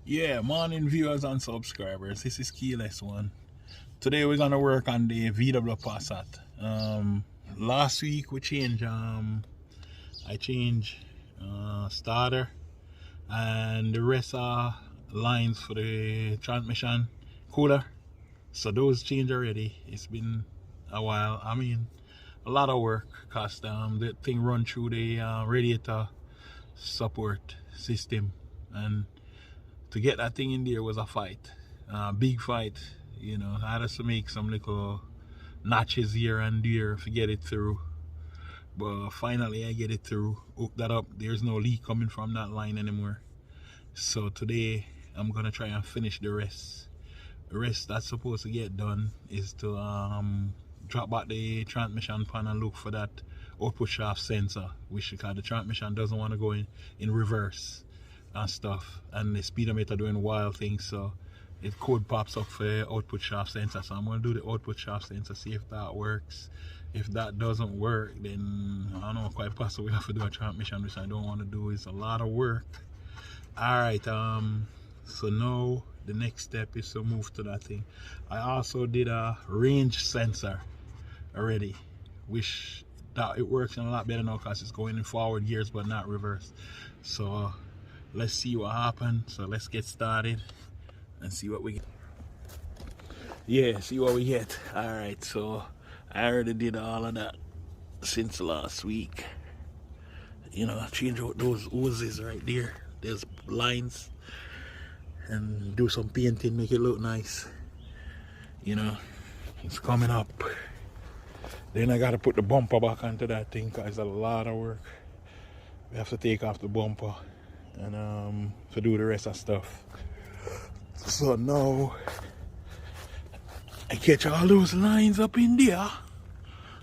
Yeah, morning viewers and subscribers. This is Keyless One. Today we're gonna work on the VW Passat. Last week we changed. I changed starter and the rest are lines for the transmission cooler. So those changed already. It's been a while. I mean, a lot of work cause the thing run through the radiator support system, and to get that thing in there was a fight, big fight. I had to make some little notches here and there to get it through, but finally I get it through, hook that up. There's no leak coming from that line anymore. So today I'm gonna try and finish the rest. The rest that's supposed to get done is to drop back the transmission pan and look for that output shaft sensor, which, because the transmission doesn't want to go in reverse and stuff, and the speedometer doing wild things, so it code pops up for output shaft sensor. So I'm going to do the output shaft sensor, see if that works. If that doesn't work, then I don't know, quite possibly we have to do a transmission, which I don't want to do. It's a lot of work. Alright, so now the next step is to move to that thing. I also did a range sensor already, which that it works a lot better now because it's going in forward gears but not reverse. So let's see what happens. So let's get started and see what we get. Yeah, see what we get. Alright, so I already did all of that since last week. Change out those hoses right there. There's lines, and do some painting, make it look nice. It's coming up. Then I gotta put the bumper back onto that thing because it's a lot of work. We have to take off the bumper and to do the rest of stuff. So now I catch all those lines up in there.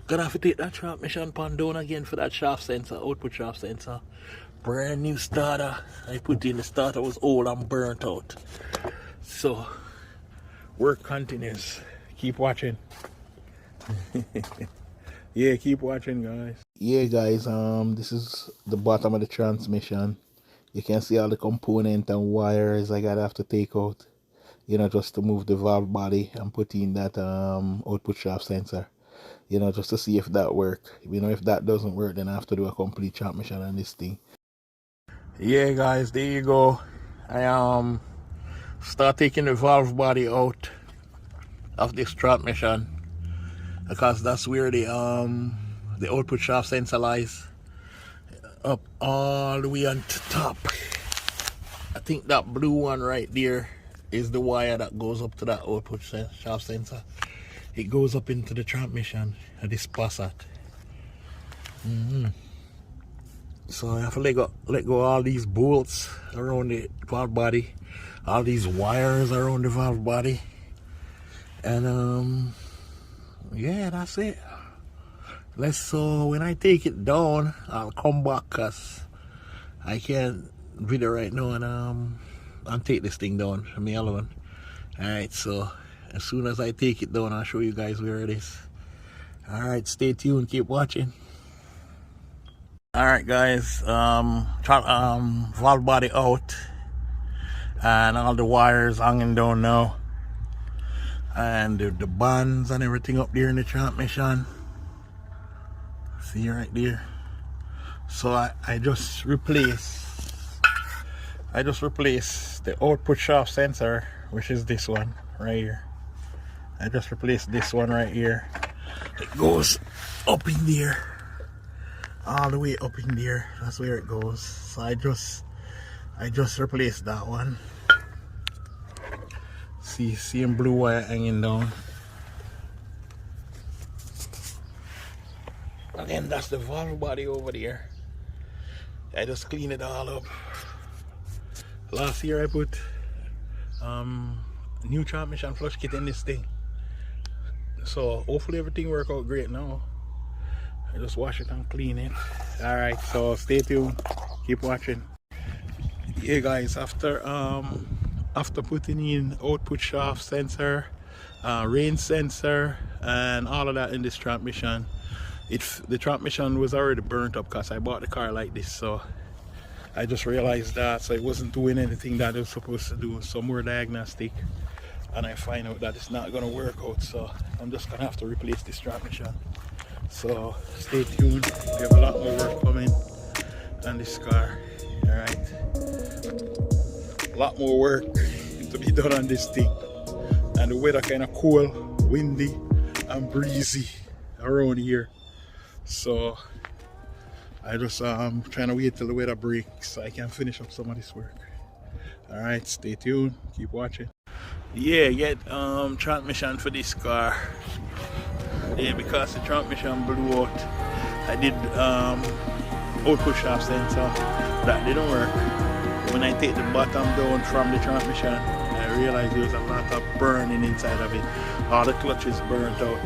Gonna have to take that transmission pan down again for that shaft sensor, output shaft sensor. Brand new starter. I put in, the starter was old and burnt out. So work continues. Keep watching. Yeah, keep watching, guys. Yeah, guys, this is the bottom of the transmission. You can see all the component and wires I gotta have to take out, just to move the valve body and put in that output shaft sensor, just to see if that works. If that doesn't work, then I have to do a complete transmission on this thing. Yeah, guys, there you go. I start taking the valve body out of this transmission because that's where the output shaft sensor lies, up all the way on top. I think that blue one right there is the wire that goes up to that output shaft sensor. It goes up into the transmission of this Passat. So I have to let go all these bolts around the valve body, all these wires around the valve body, and yeah, that's it. So when I take it down, I'll come back because I can't video right now and take this thing down from me alone. Alright, so as soon as I take it down, I'll show you guys where it is. Alright, stay tuned, keep watching. Alright, guys, valve body out and all the wires hanging down now, and the bands and everything up there in the transmission. See right there. So I just replaced the output shaft sensor, which is this one right here. I just replaced this one right here. It goes up in there, all the way up in there. That's where it goes. So I just replaced that one. See blue wire hanging down. Again, that's the valve body over there. I just clean it all up. Last year I put new transmission flush kit in this thing. So hopefully everything work out great now. I just wash it and clean it. Alright, so stay tuned. Keep watching. Yeah, guys, after putting in output shaft sensor, range sensor, and all of that in this transmission, the transmission was already burnt up because I bought the car like this. So I just realized that, so it wasn't doing anything that it was supposed to do. Some more diagnostic, and I find out that it's not gonna work out, so I'm just gonna have to replace this transmission. So stay tuned, we have a lot more work coming on this car. All right, a lot more work to be done on this thing, and the weather kind of cold, windy and breezy around here, so I just trying to wait till the weather breaks so I can finish up some of this work. All right, stay tuned, keep watching. Yeah, get transmission for this car. Yeah, because the transmission blew out, I did output shaft sensor, that didn't work. When I take the bottom down from the transmission, I realized there was a lot of burning inside of it. All the clutches burnt out.